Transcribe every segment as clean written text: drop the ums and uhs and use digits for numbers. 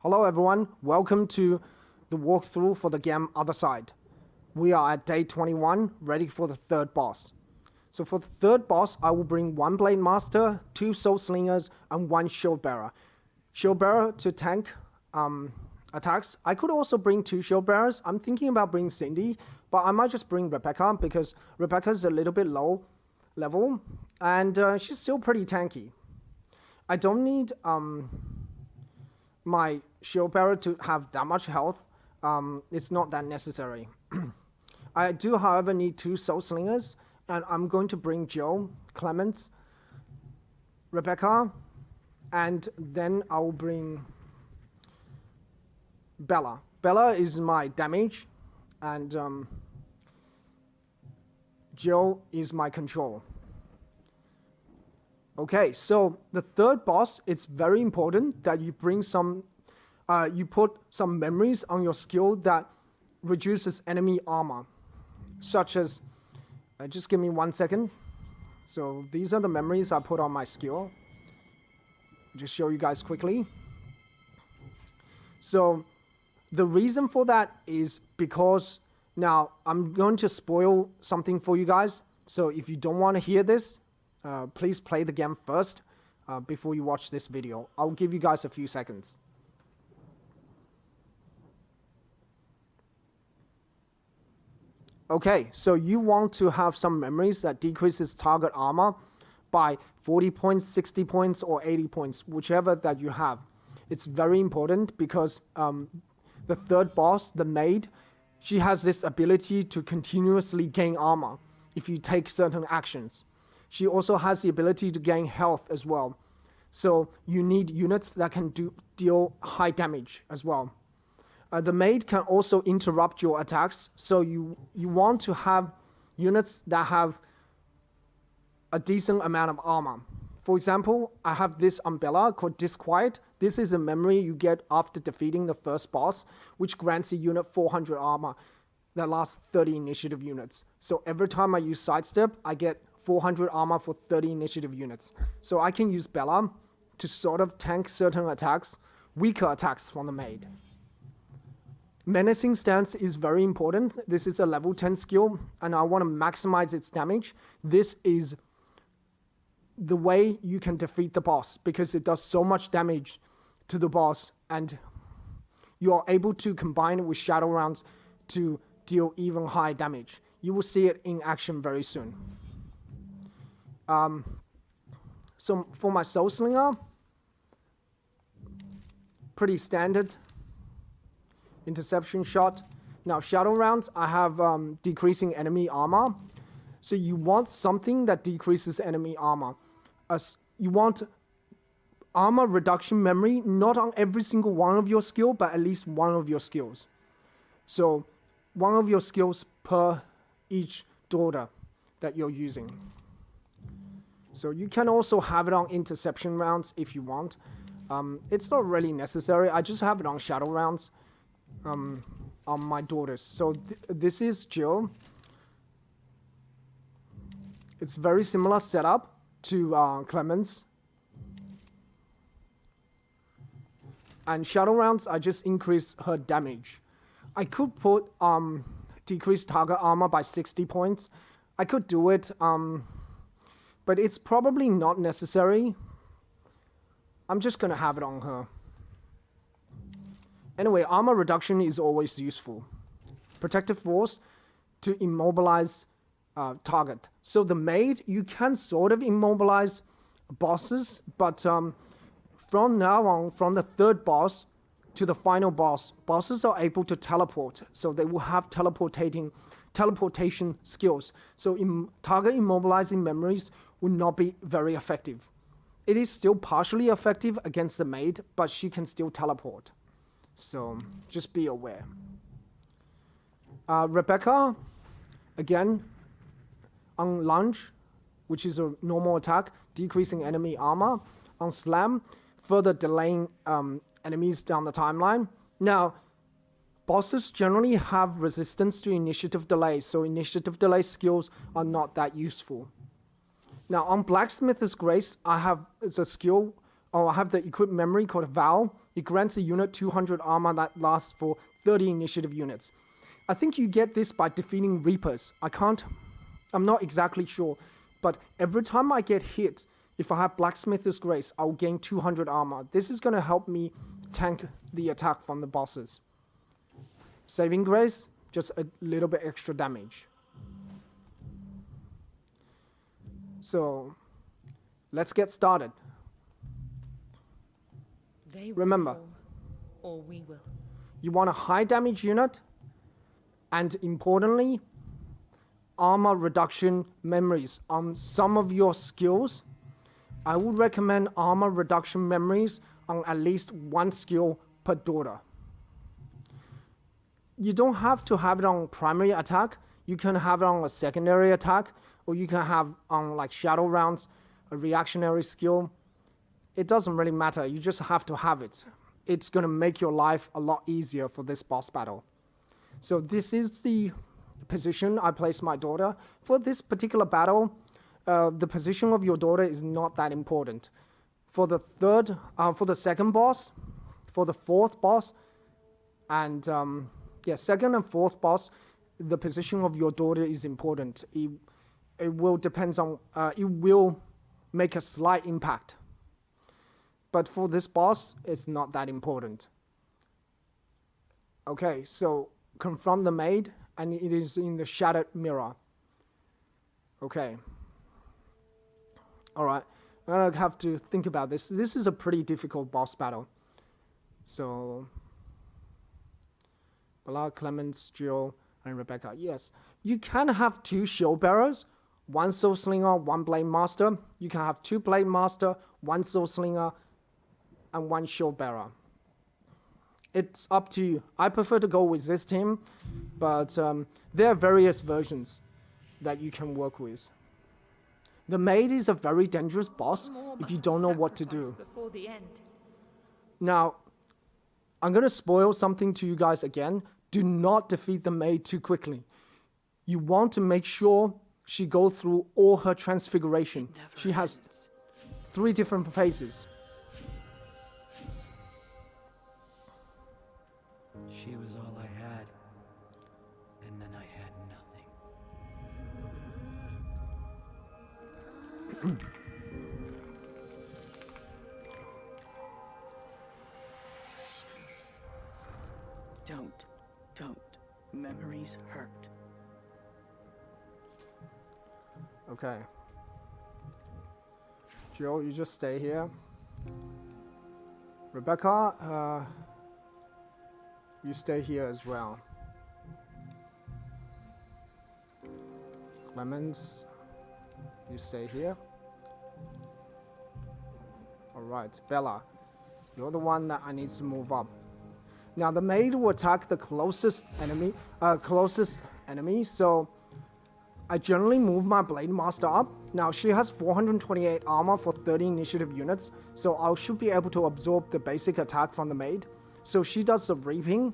Hello everyone, welcome to the walkthrough for the game Othercide. We are at day 21, ready for the third boss. So for the third boss, I will bring one Blade Master, two Soul Slingers, and one Shield Bearer. Shield Bearer to tank attacks. I could also bring two Shield Bearers. I'm thinking about bringing Cindy, but I might just bring Rebecca because Rebecca's a little bit low level, and she's still pretty tanky. I don't need my Shield Bearer to have that much health. It's not that necessary. I do, however, need two Soul Slingers, and I'm going to bring Joe, Clemens, Rebecca, and then I'll bring Bella. Bella is my damage, and Joe is my control. Okay, so the third boss, it's very important that you bring some, you put some memories on your skill that reduces enemy armor, such as, just give me 1 second. So these are the memories I put on my skill. Just show you guys quickly. So the reason for that is because, now I'm going to spoil something for you guys. So if you don't want to hear this, please play the game first before you watch this video. I'll give you guys a few seconds. Okay, so you want to have some memories that decreases target armor by 40 points, 60 points, or 80 points, whichever that you have. It's very important because the third boss, the maid, she has this ability to continuously gain armor if you take certain actions. She also has the ability to gain health as well. So you need units that can deal high damage as well. The maid can also interrupt your attacks, so you want to have units that have a decent amount of armor. For example, I have this umbrella called Disquiet. This is a memory you get after defeating the first boss, which grants a unit 400 armor that lasts 30 initiative units. So every time I use Sidestep, I get 400 armor for 30 initiative units. So I can use Bella to sort of tank certain attacks, weaker attacks from the maid. Menacing Stance is very important. This is a level 10 skill, and I want to maximize its damage. This is the way you can defeat the boss, because it does so much damage to the boss, and you are able to combine it with Shadow Rounds to deal even higher damage. You will see it in action very soon. So for my Soul Slinger, pretty standard interception shot. Now Shadow Rounds, I have decreasing enemy armor. So you want something that decreases enemy armor. You want armor reduction memory, not on every single one of your skill, but at least one of your skills. So one of your skills per each daughter that you're using. So you can also have it on interception rounds if you want. It's not really necessary. I just have it on Shadow Rounds on my daughters. So this is Jill. It's very similar setup to Clemens. And Shadow Rounds, I just increase her damage. I could put decrease target armor by 60 points. I could do it, but it's probably not necessary. I'm just gonna have it on her. Anyway, armor reduction is always useful. Protective Force to immobilize target. So the maid, you can sort of immobilize bosses, but from now on, from the third boss to the final boss, bosses are able to teleport. So they will have teleportation skills. So target immobilizing memories will not be very effective. It is still partially effective against the maid, but she can still teleport. So just be aware. Rebecca, again, on lunge, which is a normal attack, decreasing enemy armor. On slam, further delaying enemies down the timeline. Now, bosses generally have resistance to initiative delay, so initiative delay skills are not that useful. Now on Blacksmith's Grace, I have the equip memory called Vow. It grants a unit 200 armor that lasts for 30 initiative units. I think you get this by defeating Reapers. I'm not exactly sure, but every time I get hit, if I have Blacksmith's Grace, I'll gain 200 armor. This is going to help me tank the attack from the bosses. Saving Grace, just a little bit extra damage. So, let's get started. Remember, or we will. You want a high damage unit, and importantly, armor reduction memories on some of your skills. I would recommend armor reduction memories on at least one skill per daughter. You don't have to have it on primary attack. You can have it on a secondary attack, or you can have on like shadow rounds, a reactionary skill. It doesn't really matter. You just have to have it. It's going to make your life a lot easier for this boss battle. So this is the position I place my daughter. For this particular battle, the position of your daughter is not that important. For the second boss, for the fourth boss, and second and fourth boss, the position of your daughter is important. It will depends on, it will make a slight impact. But for this boss, it's not that important. Okay, so confront the maid, and it is in the Shattered Mirror. Okay. Alright, I'm gonna have to think about this. This is a pretty difficult boss battle. So, Bella, Clemens, Jill, and Rebecca. Yes, you can have 2 shield bearers, 1 soul slinger, 1 blade master. You can have 2 blade master, 1 soul slinger, and 1 shield bearer. It's up to you. I prefer to go with this team, but there are various versions that you can work with. The maid is a very dangerous boss if you don't know what to do. Before the end. Now, I'm going to spoil something to you guys again. Do not defeat the maid too quickly. You want to make sure she goes through all her transfiguration. She has 3 different phases. She was all I had, and then I had nothing. Don't. Memories hurt. Okay. Jill, you just stay here. Rebecca, you stay here as well. Clemens, you stay here. Alright, Bella, you're the one that I need to move up. Now the maid will attack the closest enemy, so I generally move my Blade Master up. Now she has 428 armor for 30 initiative units, so I should be able to absorb the basic attack from the maid. So she does the Reaping,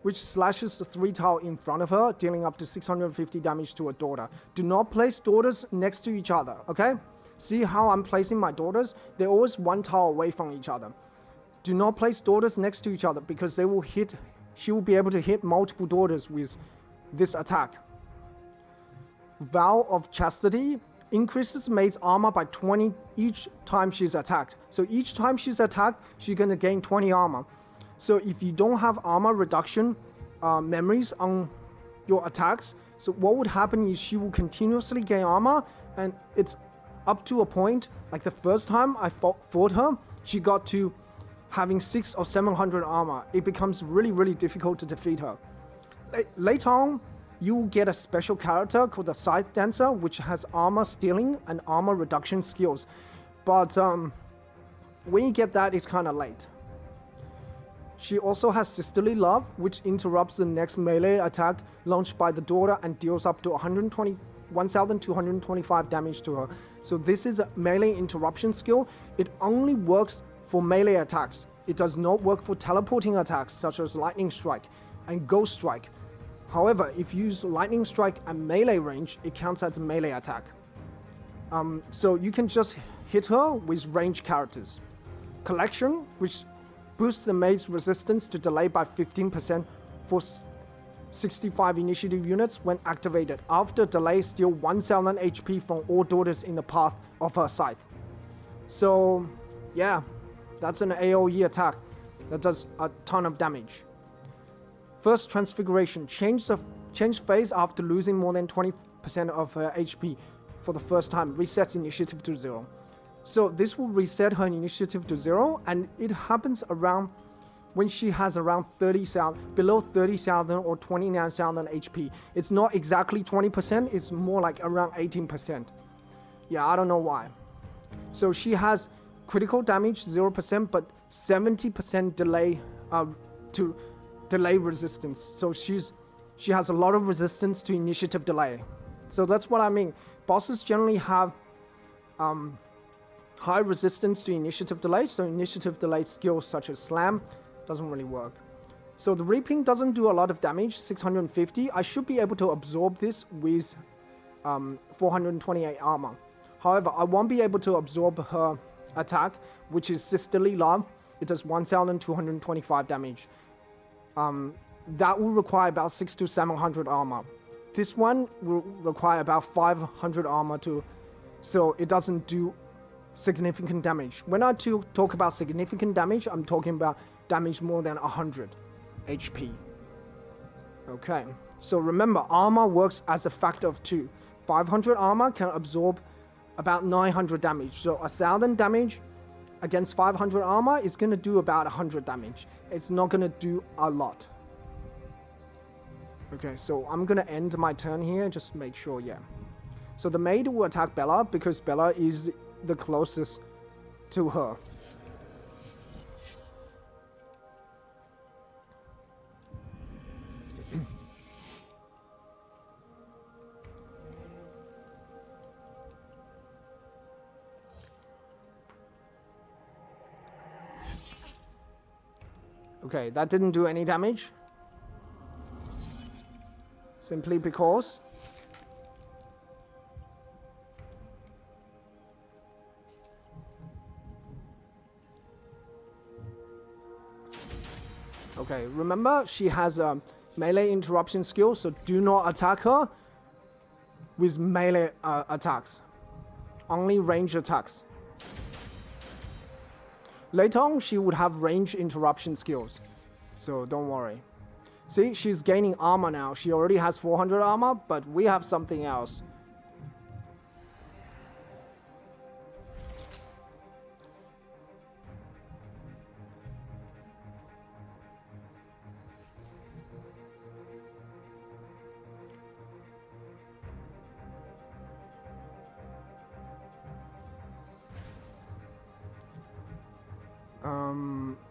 which slashes the 3 tile in front of her, dealing up to 650 damage to her daughter. Do not place daughters next to each other, okay? See how I'm placing my daughters? They're always 1 tile away from each other. Do not place daughters next to each other because they will hit. She will be able to hit multiple daughters with this attack. Vow of Chastity increases maid's armor by 20 each time she's attacked. So each time she's attacked, she's gonna gain 20 armor. So if you don't have armor reduction memories on your attacks, so what would happen is she will continuously gain armor, and it's up to a point, like the first time I fought her, she got to having 600 or 700 armor. It becomes really difficult to defeat her. Later on, you will get a special character called the Scythedancer, which has armor stealing and armor reduction skills. But when you get that, it's kind of late. She also has Sisterly Love, which interrupts the next melee attack launched by the daughter and deals up to 1,225 damage to her. So this is a melee interruption skill. It only works for melee attacks. It does not work for teleporting attacks such as Lightning Strike and Ghost Strike. However, if you use Lightning Strike at melee range, it counts as a melee attack. So you can just hit her with ranged characters. Collection, which Boost the maid's resistance to delay by 15% for 65 initiative units when activated. After delay, steal 1000 HP from all daughters in the path of her scythe. So, yeah, that's an AoE attack that does a ton of damage. First transfiguration. Change phase after losing more than 20% of her HP for the first time. Resets initiative to 0. So this will reset her initiative to 0, and it happens around when she has around 30,000, below 30,000 or 29,000 HP. It's not exactly 20%, it's more like around 18%. Yeah, I don't know why. So she has critical damage 0%, but 70% delay to delay resistance. So she has a lot of resistance to initiative delay. So that's what I mean. Bosses generally have high resistance to initiative delay, so initiative delay skills such as slam doesn't really work. So the reaping doesn't do a lot of damage, 650. I should be able to absorb this with 428 armor. However, I won't be able to absorb her attack, which is Sisterly Love. It does 1225 damage. That will require about 600 to 700 armor. This one will require about 500 armor so it doesn't do significant damage. When I talk about significant damage, I'm talking about damage more than 100 HP. Okay, so remember, armor works as a factor of 2. 500 armor can absorb about 900 damage. So 1000 damage against 500 armor is going to do about 100 damage. It's not going to do a lot. Okay, so I'm going to end my turn here, just make sure, yeah. So the maid will attack Bella because Bella is the closest to her. Okay, that didn't do any damage. Simply because okay, remember she has a melee interruption skill, so do not attack her with melee attacks. Only range attacks. Later on, she would have range interruption skills, so don't worry. See, she's gaining armor now. She already has 400 armor, but we have something else.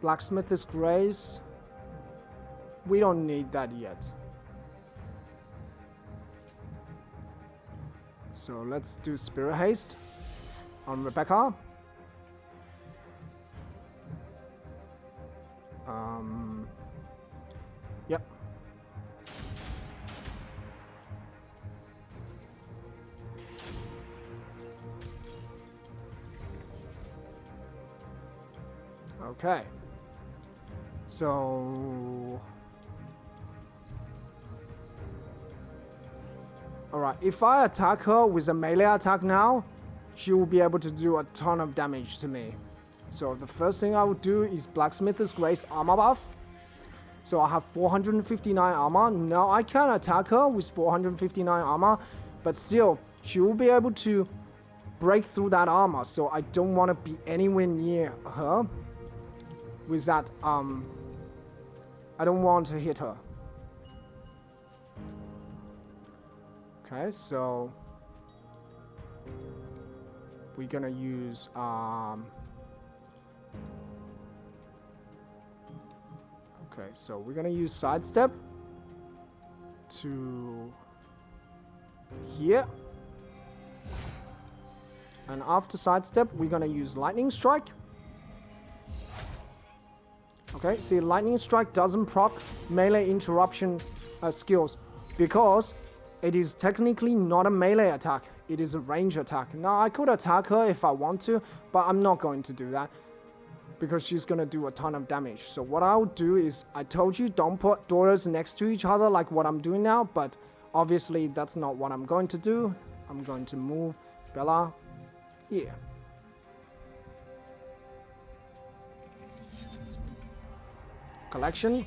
Blacksmith's Grace. We don't need that yet. So let's do Spirit Haste on Rebecca. Yep. Okay. So alright, if I attack her with a melee attack now, she will be able to do a ton of damage to me. So the first thing I would do is Blacksmith's Grace armor buff. So I have 459 armor. Now I can attack her with 459 armor, but still, she will be able to break through that armor. So I don't want to be anywhere near her with that, I don't want to hit her. Okay, so we're gonna use okay, so we're gonna use sidestep to here, and after sidestep we're gonna use lightning strike. Okay, see, lightning strike doesn't proc melee interruption skills because it is technically not a melee attack. It is a range attack. Now, I could attack her if I want to, but I'm not going to do that. because she's gonna do a ton of damage. So what I'll do is, I told you don't put daughters next to each other like what I'm doing now, but obviously that's not what I'm going to do. I'm going to move Bella here. Collection.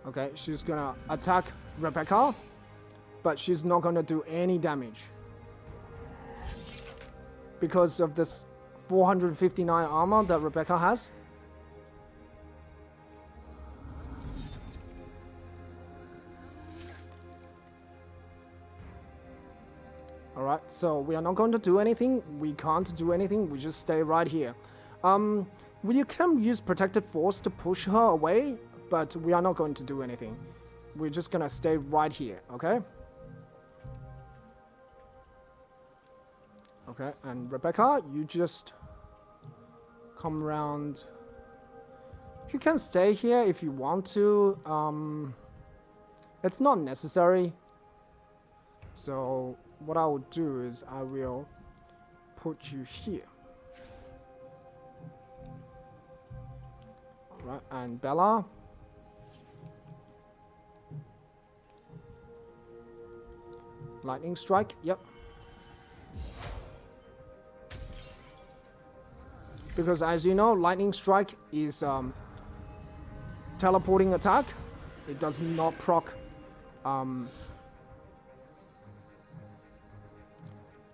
Okay, she's gonna attack Rebecca, but she's not gonna do any damage because of this 459 armor that Rebecca has. Alright, so we are not going to do anything. We can't do anything. We just stay right here. We can use Protected Force to push her away, but we are not going to do anything. We're just gonna stay right here, okay? Okay, and Rebecca, you just come around. You can stay here if you want to. It's not necessary. So what I will do is I will put you here. Right, and Bella. Lightning strike, yep. Because as you know, lightning strike is teleporting attack. It does not proc.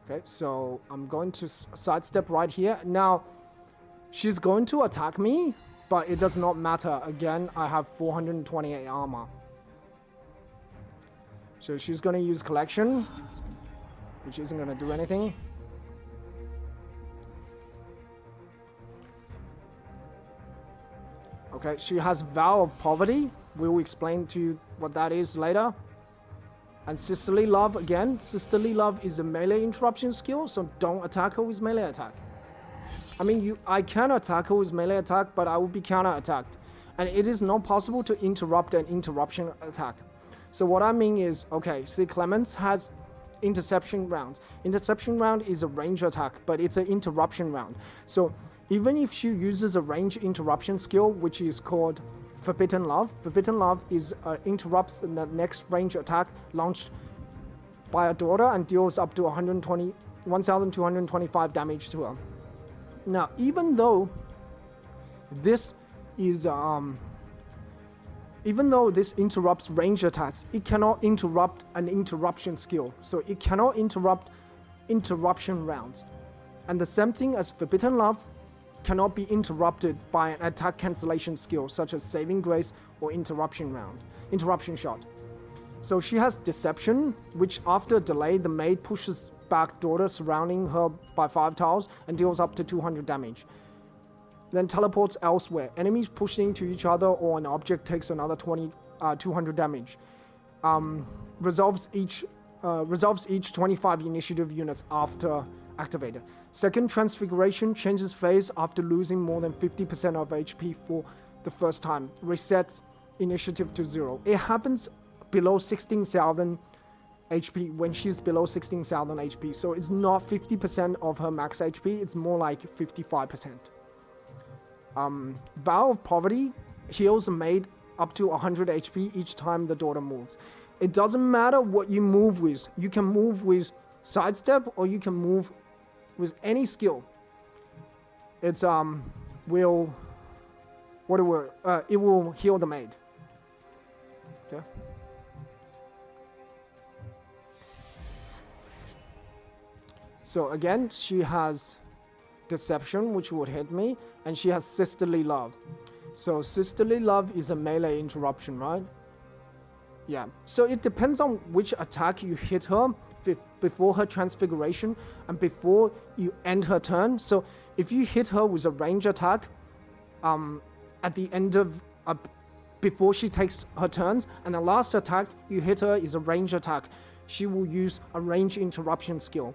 Okay, so I'm going to sidestep right here. Now, she's going to attack me, but it does not matter. Again, I have 428 armor. So she's going to use collection, which isn't going to do anything. Okay, she has Vow of Poverty. We will explain to you what that is later. And Sisterly Love again. Sisterly Love is a melee interruption skill, so don't attack her with melee attack. I mean, I can attack her with melee attack, but I will be counter-attacked. And it is not possible to interrupt an interruption attack. So what I mean is, okay, see, Clemens has interception rounds. Interception round is a range attack, but it's an interruption round. So even if she uses a range interruption skill, which is called Forbidden Love is interrupts the next range attack launched by a daughter and deals up to 1,225 damage to her. Now, even though this is even though this interrupts range attacks, it cannot interrupt an interruption skill. So it cannot interrupt interruption rounds. And the same thing as Forbidden Love cannot be interrupted by an attack cancellation skill such as Saving Grace or interruption shot. So she has Deception, which after delay the maid pushes back daughter surrounding her by 5 tiles and deals up to 200 damage. Then teleports elsewhere. Enemies pushing into each other or an object takes another 200 damage. Resolves each 25 initiative units after activated. Second Transfiguration changes phase after losing more than 50% of HP for the first time. Resets initiative to 0. It happens below 16,000 HP when she's below 16,000 HP. So it's not 50% of her max HP, it's more like 55%. Vow of Poverty heals a maid up to 100 HP each time the daughter moves. It doesn't matter what you move with. You can move with sidestep or you can move with any skill. It's it will heal the maid. Okay. So again, she has Deception, which would hit me, and she has Sisterly Love. So Sisterly Love is a melee interruption, right? Yeah. So it depends on which attack you hit her before her transfiguration and before you end her turn. So if you hit her with a range attack at the end of before she takes her turns, and the last attack you hit her is a range attack, she will use a range interruption skill.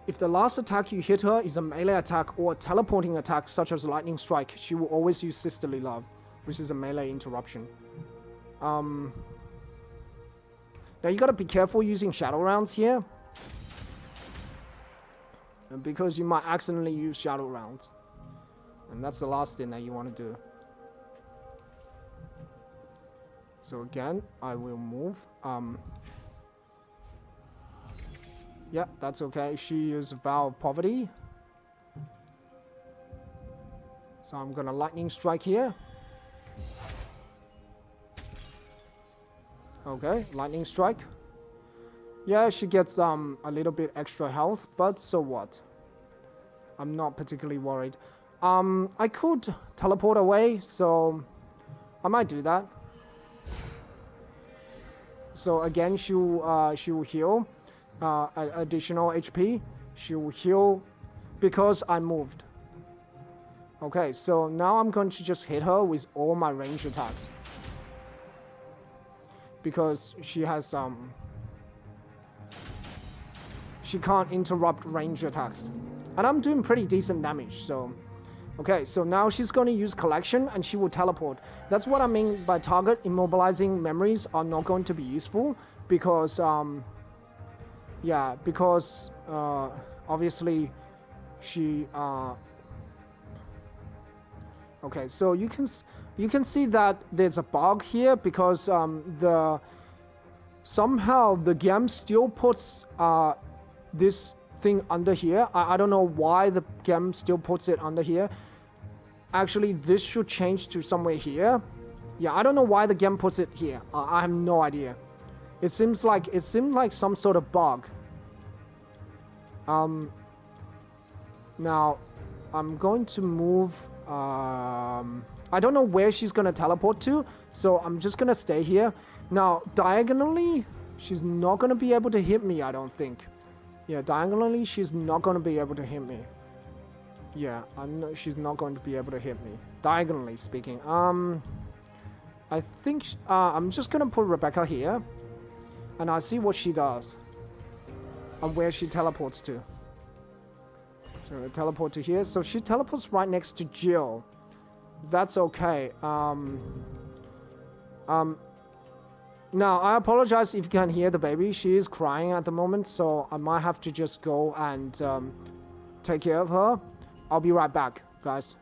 If the last attack you hit her is a melee attack or a teleporting attack such as Lightning Strike, she will always use Sisterly Love, which is a melee interruption. Now you gotta be careful using shadow rounds here, because you might accidentally use shadow rounds, and that's the last thing that you want to do. So again, I will move. Yeah, that's okay. She used Vow of Poverty. So I'm gonna lightning strike here. Okay, lightning strike. Yeah, she gets a little bit extra health, but so what? I'm not particularly worried. I could teleport away, so I might do that. So again, she'll heal additional HP. She'll heal because I moved. Okay, so now I'm going to just hit her with all my range attacks, because she has she can't interrupt range attacks, and I'm doing pretty decent damage. So okay, so now she's going to use collection and she will teleport. That's what I mean by target immobilizing memories are not going to be useful, because yeah, because obviously she okay, so you can see that there's a bug here, because somehow the game still puts this thing under here. I don't know why the game still puts it under here. Actually, this should change to somewhere here. Yeah, I don't know why the game puts it here. I have no idea. It seemed like some sort of bug. Now I'm going to move. I don't know where she's gonna teleport to, so I'm just gonna stay here. Now diagonally, she's not gonna be able to hit me, I don't think. Yeah, diagonally, she's not gonna be able to hit me. Yeah, she's not going to be able to hit me. Diagonally speaking. I think I'm just gonna put Rebecca here, and I'll see what she does and where she teleports to. So teleport to here. So she teleports right next to Jill. That's okay. Now I apologize if you can't hear the baby. She is crying at the moment, so I might have to just go and take care of her. I'll be right back, guys.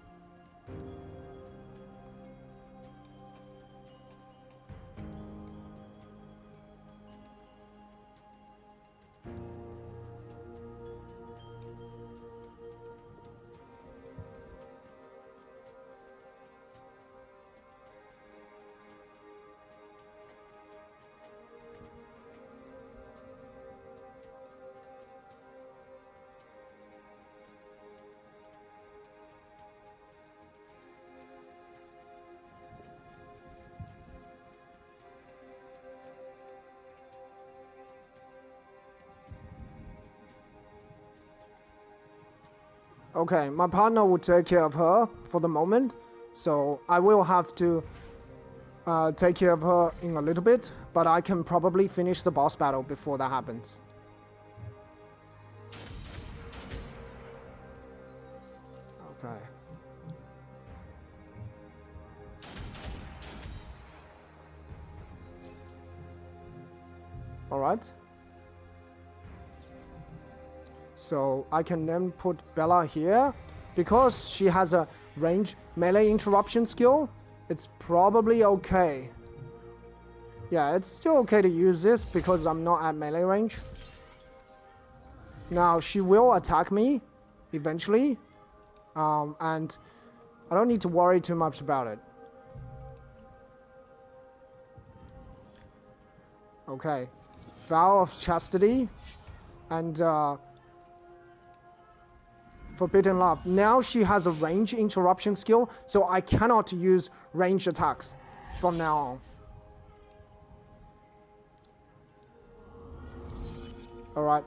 Okay, my partner will take care of her for the moment, so I will have to take care of her in a little bit, but I can probably finish the boss battle before that happens. Okay. Alright. So I can then put Bella here. Because she has a range melee interruption skill, it's probably okay. Yeah, it's still okay to use this because I'm not at melee range. Now, she will attack me eventually. And I don't need to worry too much about it. Okay. Vow of Chastity. And Forbidden Love. Now she has a range interruption skill, so I cannot use range attacks from now on. Alright.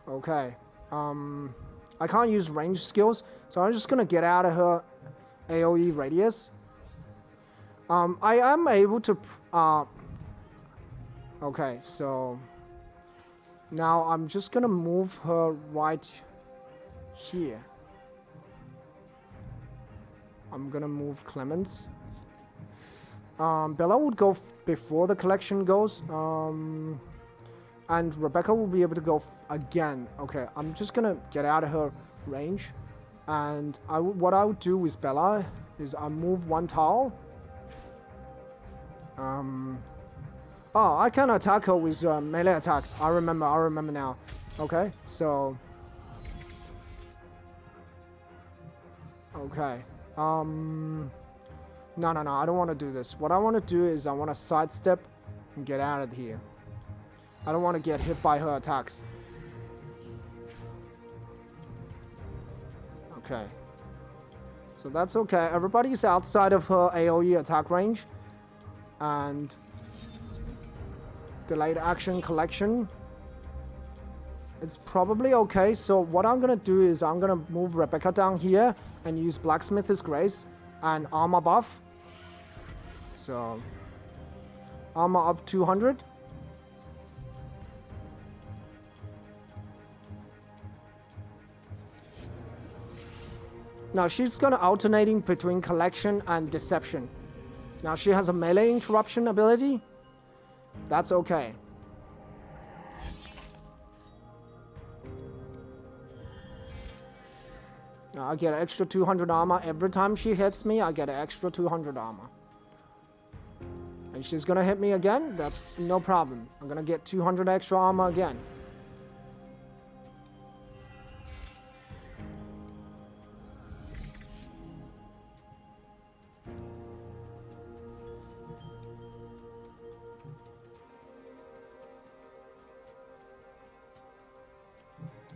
Okay. I can't use range skills, so I'm just gonna get out of her AoE radius. I am able to okay, so now I'm just gonna move her right here. I'm gonna move Clemens. Bella would go before the collection goes. And Rebecca will be able to go again. Okay, I'm just gonna get out of her range. And what I would do with Bella is I move one tile. Oh, I can attack her with melee attacks. I remember now. Okay, so... Okay. No, I don't want to do this. What I want to do is I want to sidestep and get out of here. I don't want to get hit by her attacks. Okay. So that's okay. Everybody's outside of her AoE attack range. And... delayed action collection. It's probably okay. So what I'm going to do is I'm going to move Rebecca down here and use Blacksmith's Grace and armor buff. So... armor up 200. Now she's gonna alternating between collection and deception. Now she has a melee interruption ability. That's okay. Now I get extra 200 armor every time she hits me. I get an extra 200 armor. And she's gonna hit me again. That's no problem. I'm gonna get 200 extra armor again.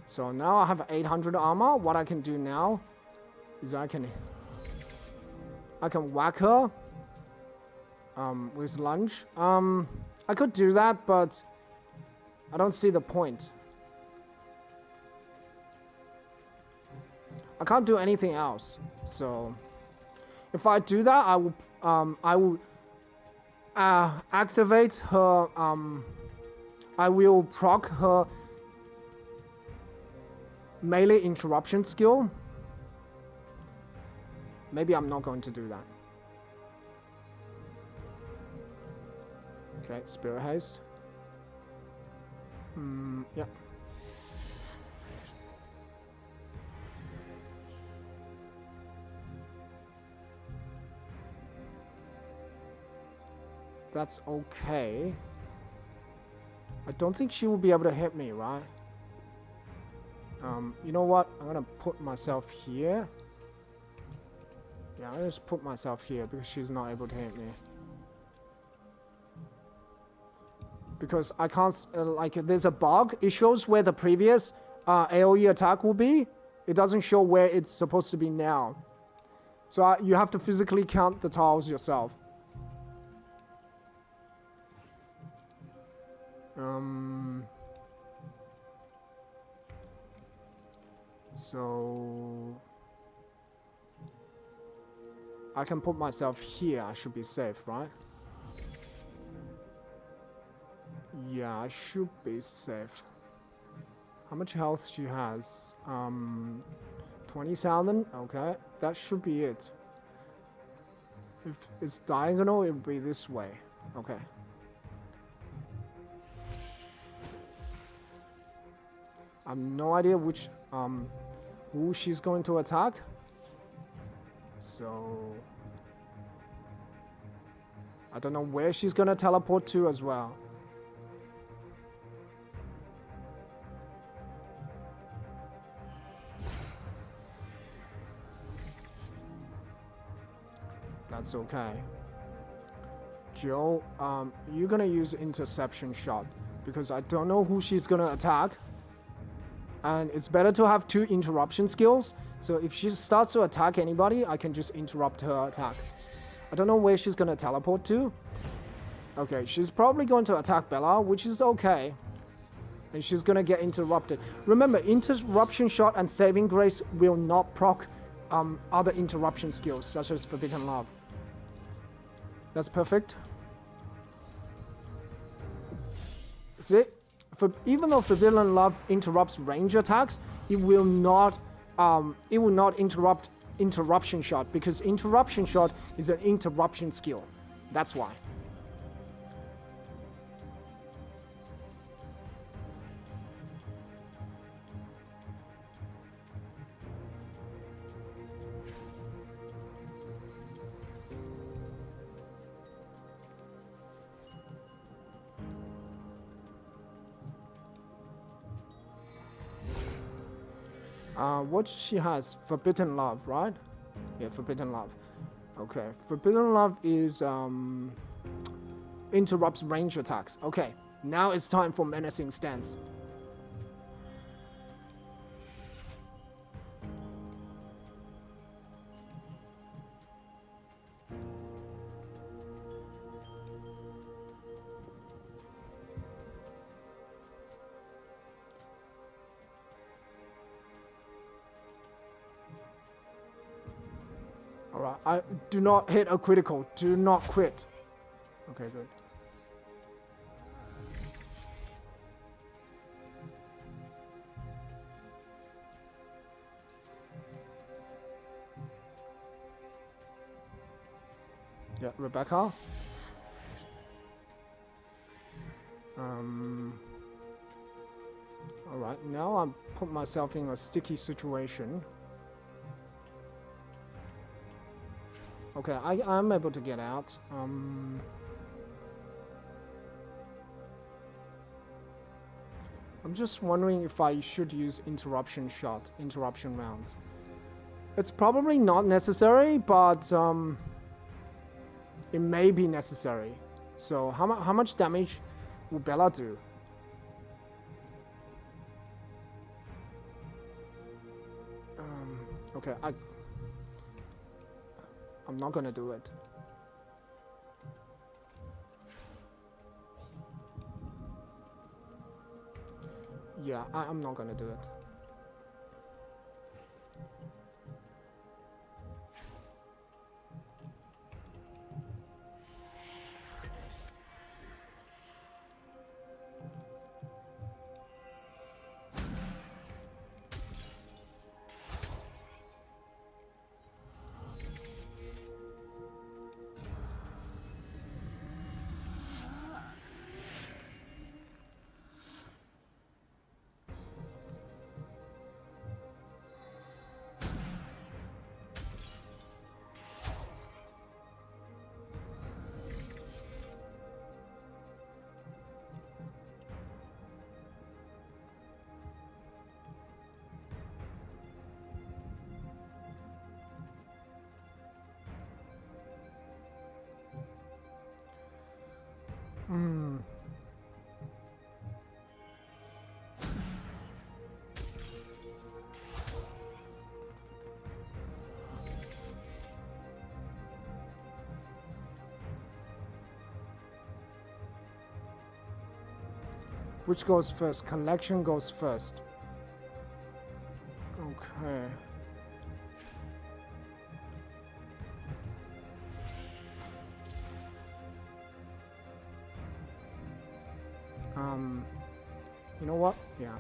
So now I have 800 armor. What I can do now is I can whack her with lunge. I could do that, but I don't see the point. I can't do anything else. So if I do that, I will activate her. I will proc her melee interruption skill. Maybe I'm not going to do that. Okay, Spirit Haste. Yeah. That's okay. I don't think she will be able to hit me, right? You know what? I'm gonna put myself here. Yeah, I'll just put myself here because she's not able to hit me. Because I can't, like, if there's a bug, it shows where the previous AoE attack will be. It doesn't show where it's supposed to be now. So you have to physically count the tiles yourself. So I can put myself here. I should be safe, right? Yeah, I should be safe. How much health she has? 20,000. Okay, that should be it. If it's diagonal, it would be this way. Okay. I have no idea which who she's going to attack. So I don't know where she's gonna teleport to as well. That's okay. Joe, you're gonna use interception shot because I don't know who she's gonna attack. And it's better to have 2 interruption skills. So if she starts to attack anybody, I can just interrupt her attack. I don't know where she's gonna teleport to. Okay, she's probably going to attack Bella, which is okay. And she's gonna get interrupted. Remember, interruption shot and saving grace will not proc other interruption skills, such as Forbidden Love. That's perfect. See? Even though Forbidden Love interrupts range attacks, it will not interrupt interruption shot, because interruption shot is an interruption skill. That's why. What she has? Forbidden Love, right? Yeah, Forbidden Love. Okay, Forbidden Love is interrupts range attacks. Okay, now it's time for Menacing Stance. Alright, I do not hit a critical. Do not quit. Okay, good. Yeah, Rebecca. Alright, now I'm put myself in a sticky situation. Okay, I'm able to get out. I'm just wondering if I should use interruption shot, interruption rounds. It's probably not necessary, but it may be necessary. So how much damage will Bella do? Okay, I'm not gonna do it. Yeah, I'm not gonna do it. Which goes first? Collection goes first. Okay. You know what? Yeah.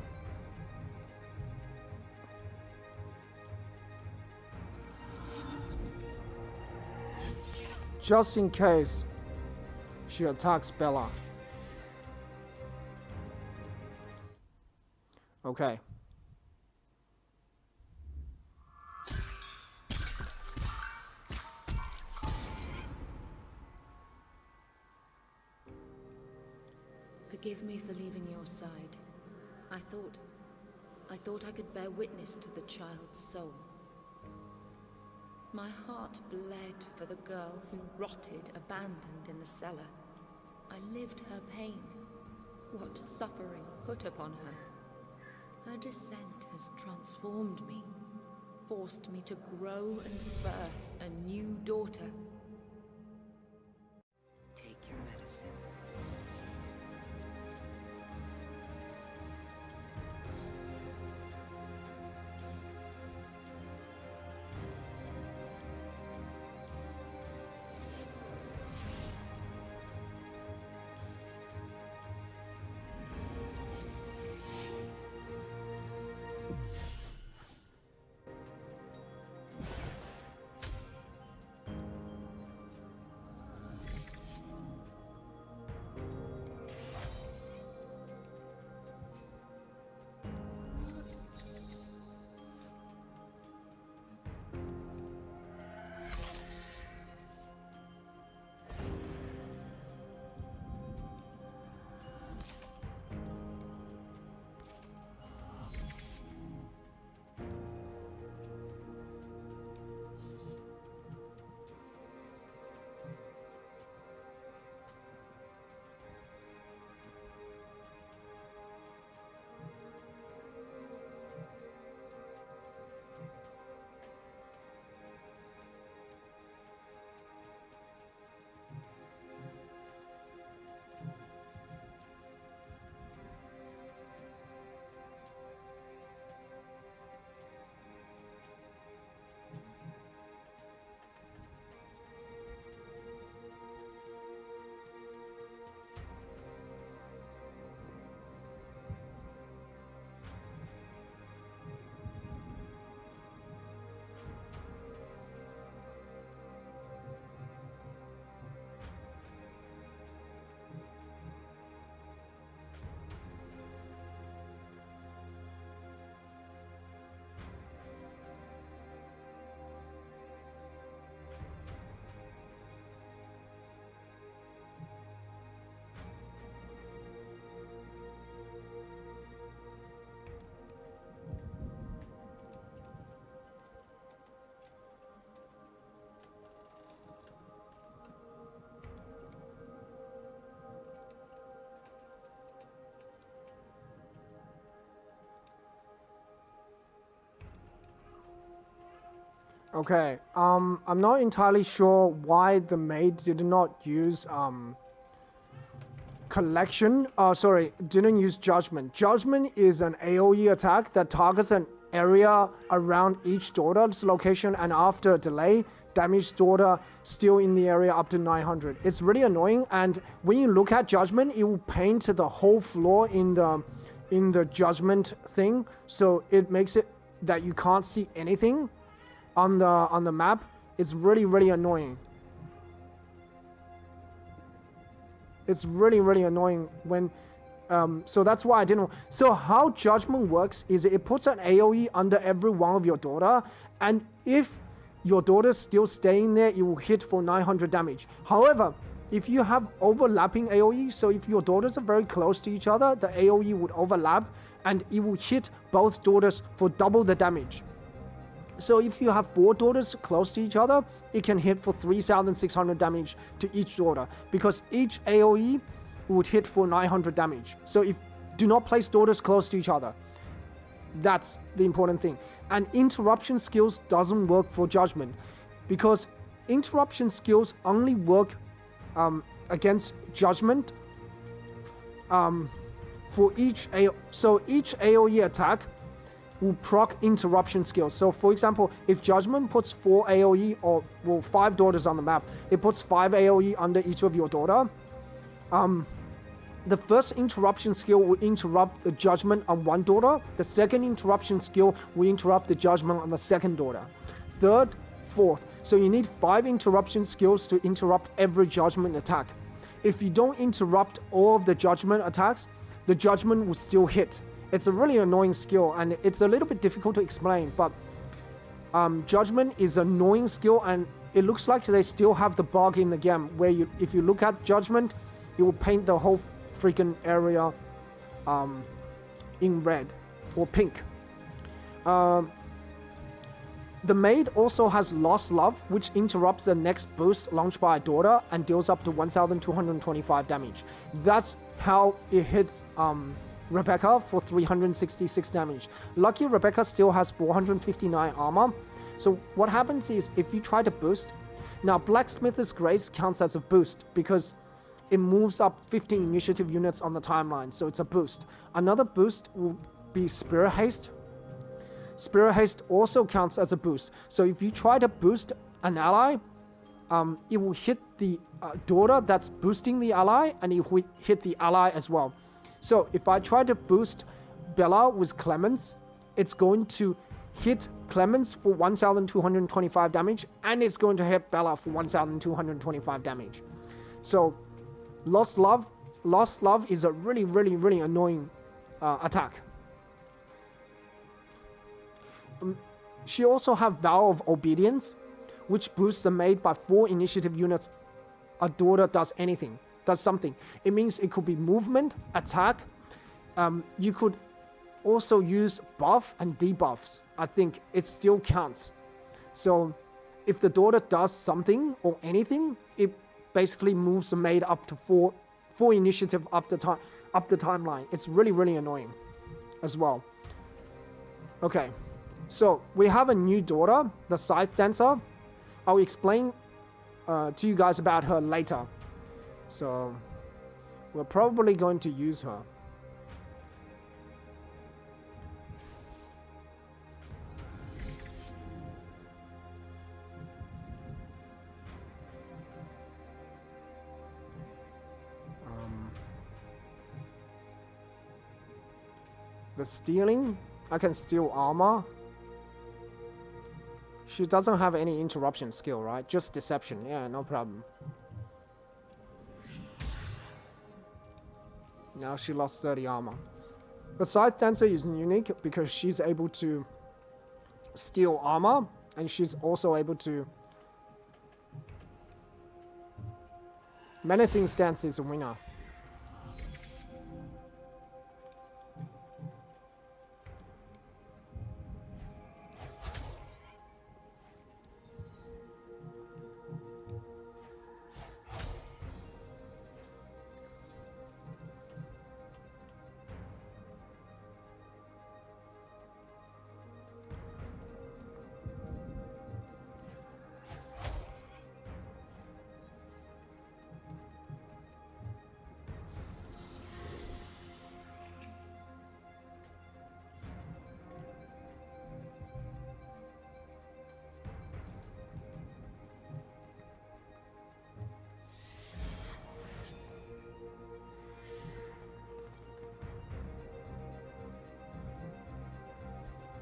Just in case she attacks Bella. Okay. Forgive me for leaving your side. I thought I could bear witness to the child's soul. My heart bled for the girl who rotted abandoned in the cellar. I lived her pain, what suffering put upon her. Her descent has transformed me, forced me to grow and birth a new daughter. Take your medicine. Okay. I'm not entirely sure why the maid did not use collection. Didn't use judgment. Judgment is an AoE attack that targets an area around each daughter's location, and after a delay, damage daughter still in the area up to 900. It's really annoying, and when you look at judgment, it will paint the whole floor in the judgment thing, so it makes it that you can't see anything on the map. It's really annoying. It's really annoying when so that's why I didn't. So how judgment works is it puts an AoE under every one of your daughter, and if your daughter's still staying there, it will hit for 900 damage. However, if you have overlapping AoE, so if your daughters are very close to each other, the AoE would overlap and it will hit both daughters for double the damage. So if you have 4 daughters close to each other, it can hit for 3,600 damage to each daughter, because each AoE would hit for 900 damage. So if do not place daughters close to each other. That's the important thing. And interruption skills doesn't work for judgment, because interruption skills only work against judgment for each each AoE attack will proc interruption skills. So for example, if judgment puts 4 AoE or 5 daughters on the map, it puts 5 AoE under each of your daughter. The first interruption skill will interrupt the judgment on one daughter. The second interruption skill will interrupt the judgment on the second daughter. Third, fourth. So you need 5 interruption skills to interrupt every judgment attack. If you don't interrupt all of the judgment attacks, the judgment will still hit. It's a really annoying skill, and it's a little bit difficult to explain, but judgment is an annoying skill, and it looks like they still have the bug in the game where if you look at judgment, it will paint the whole freaking area in red or pink. The maid also has Lost Love, which interrupts the next boost launched by a daughter and deals up to 1,225 damage. That's how it hits Rebecca for 366 damage. Lucky Rebecca still has 459 armor. So what happens is, if you try to boost, now Blacksmith's Grace counts as a boost because it moves up 15 initiative units on the timeline, so it's a boost. Another boost will be Spirit Haste. Spirit Haste also counts as a boost. So if you try to boost an ally, it will hit the daughter that's boosting the ally, and it will hit the ally as well. So if I try to boost Bella with Clemens, it's going to hit Clemens for 1,225 damage, and it's going to hit Bella for 1,225 damage. So Lost Love is a really annoying attack. She also have Vow of Obedience, which boosts the maid by 4 initiative units. A daughter does something. It means it could be movement, attack. You could also use buff and debuffs. I think it still counts. So if the daughter does something or anything, it basically moves the maid up to 4 initiative up the timeline. It's really annoying as well. Okay, so we have a new daughter, the Scythedancer. I'll explain to you guys about her later. So we're probably going to use her. The stealing, I can steal armor. She doesn't have any interruption skill, right? Just deception. Yeah, no problem. Now she lost 30 armor. The Scythedancer is unique because she's able to steal armor, and she's also able to... Menacing Stance is a winner.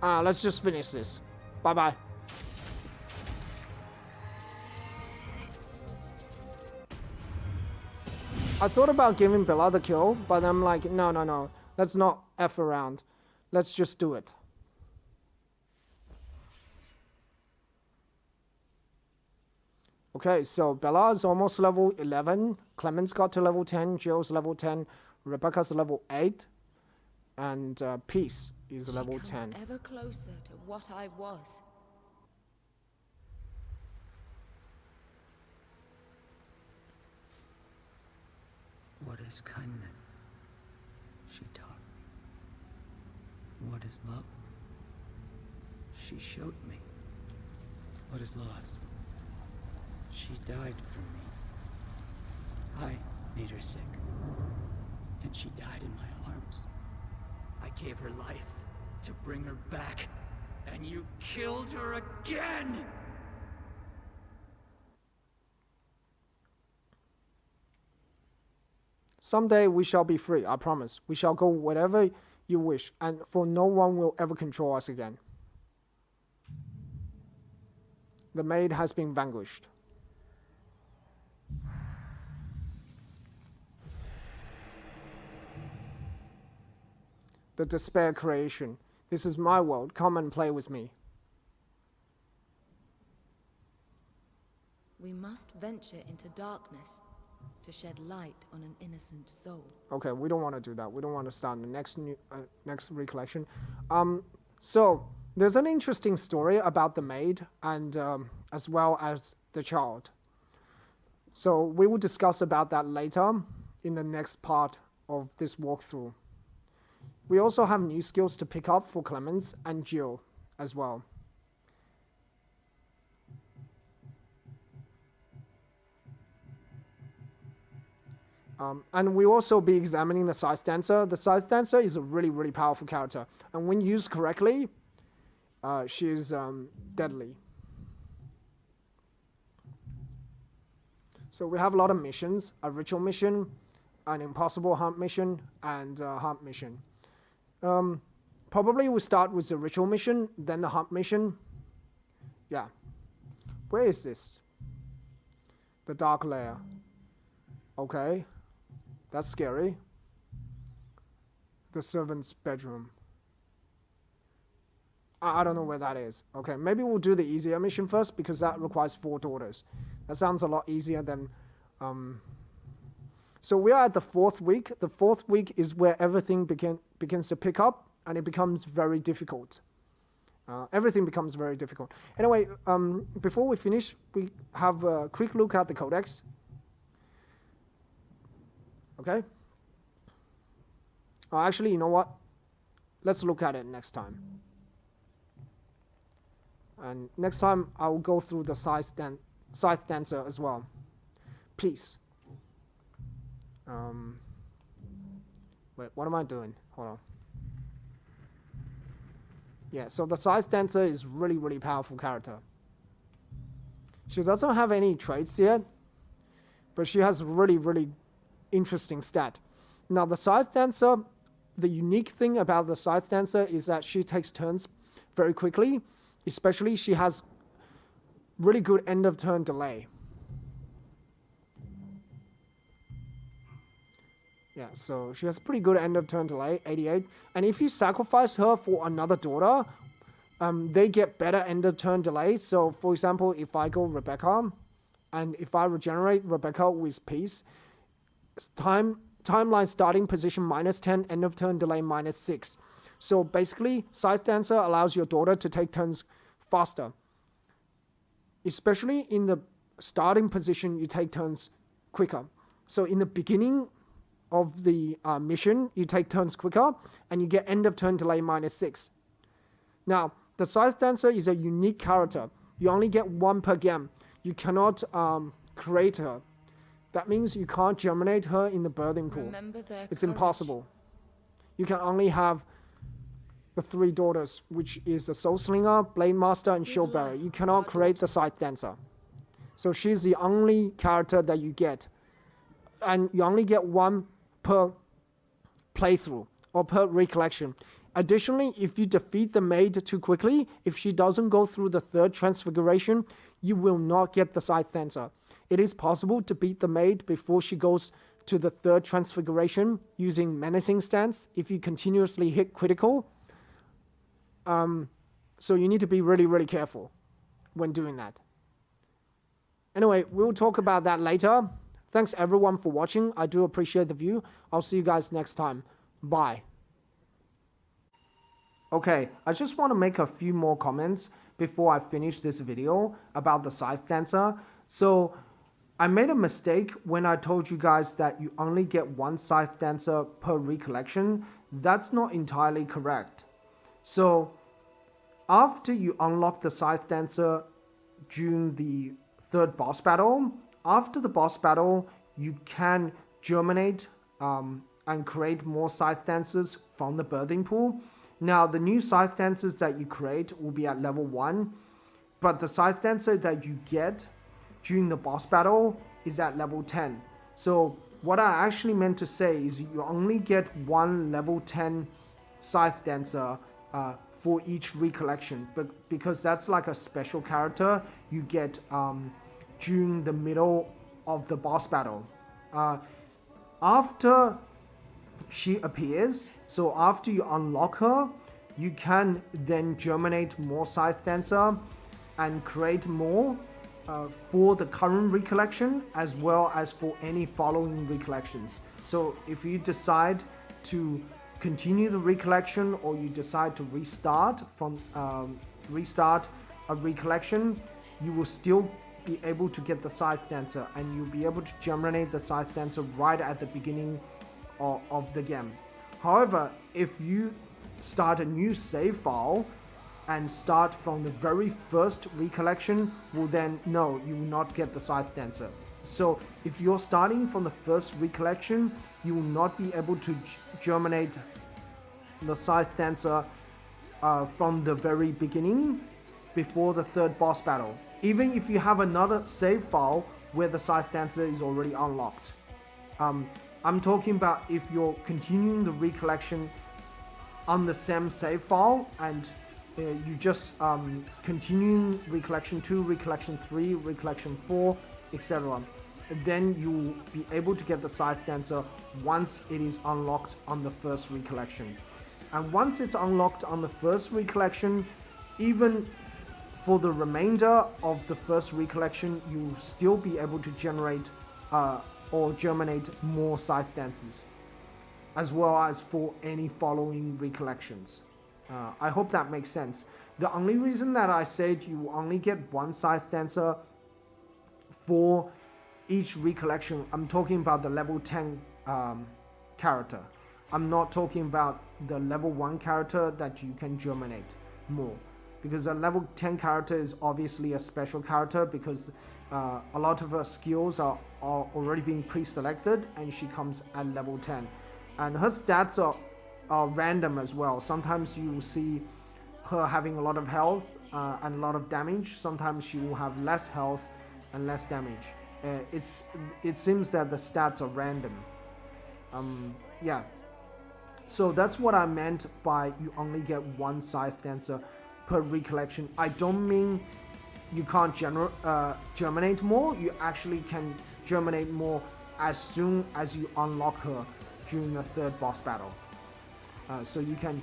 Let's just finish this. Bye-bye. I thought about giving Bella the kill, but I'm like, no. Let's not F around. Let's just do it. Okay, so Bella is almost level 11. Clemens got to level 10. Jill's level 10. Rebecca's level 8. And Peace is level 10. Ever closer to what I was. What is kindness? She taught me. What is love? She showed me. What is loss? She died for me. I made her sick. And she died in my arms. I gave her life to bring her back. And you killed her again! Someday we shall be free, I promise. We shall go wherever you wish, and for no one will ever control us again. The maid has been vanquished. The despair creation. This is my world. Come and play with me. We must venture into darkness to shed light on an innocent soul. Okay, we don't want to do that. We don't want to start the next recollection. So there's an interesting story about the maid and as well as the child. So we will discuss about that later in the next part of this walkthrough. We also have new skills to pick up for Clemens and Jill as well. And we'll also be examining the Scythedancer. The Scythedancer is a really powerful character. And when used correctly, she is deadly. So we have a lot of missions. A ritual mission, an impossible hunt mission, and a hunt mission. Probably we'll start with the ritual mission, then the hunt mission. Yeah. Where is this? The dark lair. Okay. That's scary. The servant's bedroom. I don't know where that is. Okay, maybe we'll do the easier mission first because that requires 4 daughters. That sounds a lot easier than... So we are at the 4th week. The 4th week is where everything begins to pick up and it becomes very difficult. Everything becomes very difficult. Anyway, before we finish, we have a quick look at the codex. Okay? Actually, you know what? Let's look at it next time. And next time, I'll go through the Scythedancer as well. Please. Wait, what am I doing? Hold on. Yeah, so the Scythedancer is really powerful character. She doesn't have any traits yet, but she has really interesting stat. Now the Scythedancer, the unique thing about the Scythedancer is that she takes turns very quickly, especially she has really good end of turn delay. Yeah, so she has pretty good end of turn delay, 88. And if you sacrifice her for another daughter, they get better end of turn delay. So for example, if I go Rebecca, and if I regenerate Rebecca with Peace, timeline starting position -10, end of turn delay -6. So basically, Scythedancer allows your daughter to take turns faster. Especially in the starting position, you take turns quicker. So in the beginning of the mission, you take turns quicker, and you get end of turn delay -6. Now, the Scythedancer is a unique character. You only get 1 per game. You cannot create her. That means you can't germinate her in the birthing pool. It's impossible. You can only have the 3 daughters, which is the Soul Slinger, Blade Master, and Shield Bearer. You cannot create the Scythedancer. So she's the only character that you get. And you only get 1 per playthrough or per recollection. Additionally, if you defeat the maid too quickly, if she doesn't go through the 3rd transfiguration, you will not get the Scythedancer. It is possible to beat the maid before she goes to the 3rd transfiguration using menacing stance if you continuously hit critical. So you need to be really, really careful when doing that. Anyway, we'll talk about that later. Thanks everyone for watching. I do appreciate the view. I'll see you guys next time. Bye. Okay, I just want to make a few more comments before I finish this video about the Scythedancer. So, I made a mistake when I told you guys that you only get 1 Scythedancer per recollection. That's not entirely correct. So, after you unlock the Scythedancer during the 3rd boss battle, after the boss battle, you can germinate and create more Scythedancers from the birthing pool. Now, the new Scythedancers that you create will be at level 1, but the Scythedancer that you get during the boss battle is at level 10. So, what I actually meant to say is you only get 1 level 10 Scythedancer for each recollection, but because that's like a special character you get during the middle of the boss battle. After she appears, so after you unlock her, you can then germinate more Scythedancer and create more for the current recollection as well as for any following recollections. So if you decide to continue the recollection or you decide to restart a recollection, you will still be able to get the Scythedancer and you'll be able to germinate the Scythedancer right at the beginning of the game. However, if you start a new save file and start from the very first recollection, well then no, you will not get the Scythedancer. So if you're starting from the first recollection, you will not be able to germinate the Scythedancer from the very beginning before the 3rd boss battle, even if you have another save file where the Scythedancer is already unlocked. I'm talking about if you're continuing the recollection on the same save file and you just continuing recollection 2, recollection 3, recollection 4, etc. Then you'll be able to get the Scythedancer once it is unlocked on the first recollection. And once it's unlocked on the first recollection, even for the remainder of the first recollection, you'll still be able to generate or germinate more Scythedancers, as well as for any following recollections. I hope that makes sense. The only reason that I said you only get 1 Scythedancer for each recollection, I'm talking about the level 10 character. I'm not talking about the level 1 character that you can germinate more, because a level 10 character is obviously a special character because a lot of her skills are already being pre-selected and she comes at level 10. And her stats are random as well. Sometimes you will see her having a lot of health and a lot of damage. Sometimes she will have less health and less damage. It seems that the stats are random. Yeah. So that's what I meant by you only get 1 Scythedancer per recollection. I don't mean you can't germinate more. You actually can germinate more as soon as you unlock her during the 3rd boss battle. So you can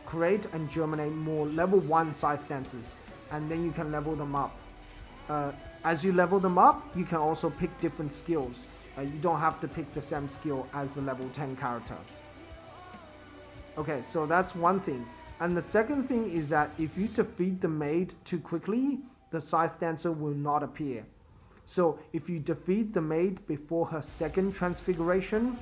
create and germinate more level 1 Scythedancers, and then you can level them up. As you level them up, you can also pick different skills. You don't have to pick the same skill as the level 10 character. Okay, so that's one thing. And the second thing is that if you defeat the maid too quickly, the Scythedancer will not appear. So if you defeat the maid before her 2nd transfiguration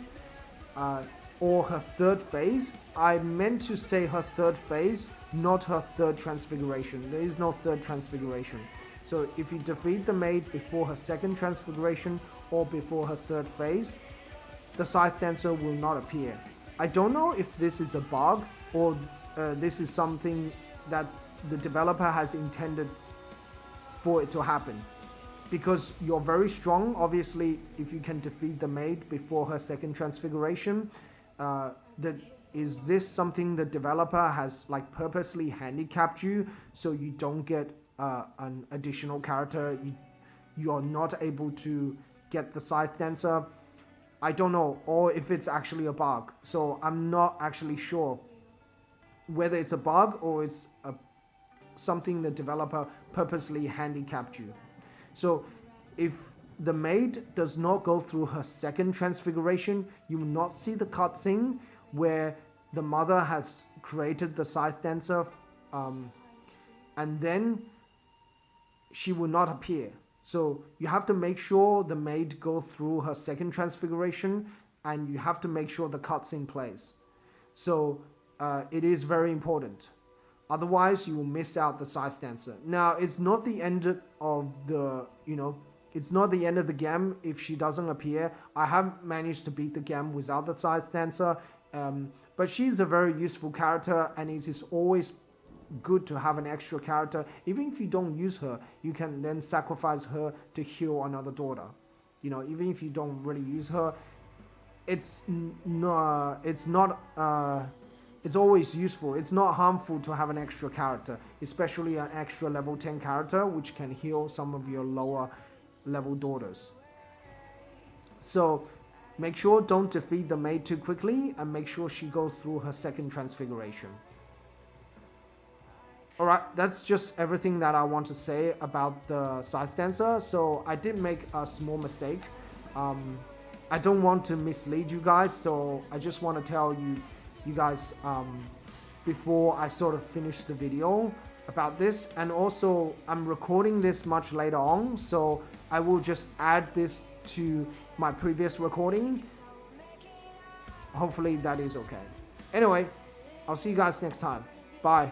or her 3rd phase, I meant to say her 3rd phase, not her 3rd transfiguration. There is no 3rd transfiguration. So if you defeat the maid before her 2nd transfiguration or before her 3rd phase, the Scythedancer will not appear. I don't know if this is a bug or this is something that the developer has intended for it to happen. Because you're very strong, obviously, if you can defeat the maid before her 2nd transfiguration, is this something the developer has like purposely handicapped you so you don't get an additional character, you are not able to get the Scythedancer? I don't know, or if it's actually a bug. So I'm not actually sure whether it's a bug or it's something the developer purposely handicapped you. So if the maid does not go through her second transfiguration, you will not see the cutscene where the mother has created the Scythedancer, and then she will not appear. So you have to make sure the maid go through her second transfiguration, and you have to make sure the cutscene plays. So it is very important. Otherwise, you will miss out the Scythedancer. Now, it's not the end of the, it's not the end of the game if she doesn't appear. I have managed to beat the game without the Scythedancer, but she's a very useful character, and it is always good to have an extra character. Even if you don't use her, you can then sacrifice her to heal another daughter. Even if you don't really use her, it's always useful. It's not harmful to have an extra character, especially an extra level 10 character which can heal some of your lower level daughters. So make sure don't defeat the maid too quickly, and make sure she goes through her second transfiguration. Alright, that's just everything that I want to say about the Scythedancer. So I did make a small mistake. I don't want to mislead you guys, so I just want to tell you guys before I sort of finish the video about this. And also I'm recording this much later on, so I will just add this to my previous recording. Hopefully that is okay. Anyway, I'll see you guys next time. Bye.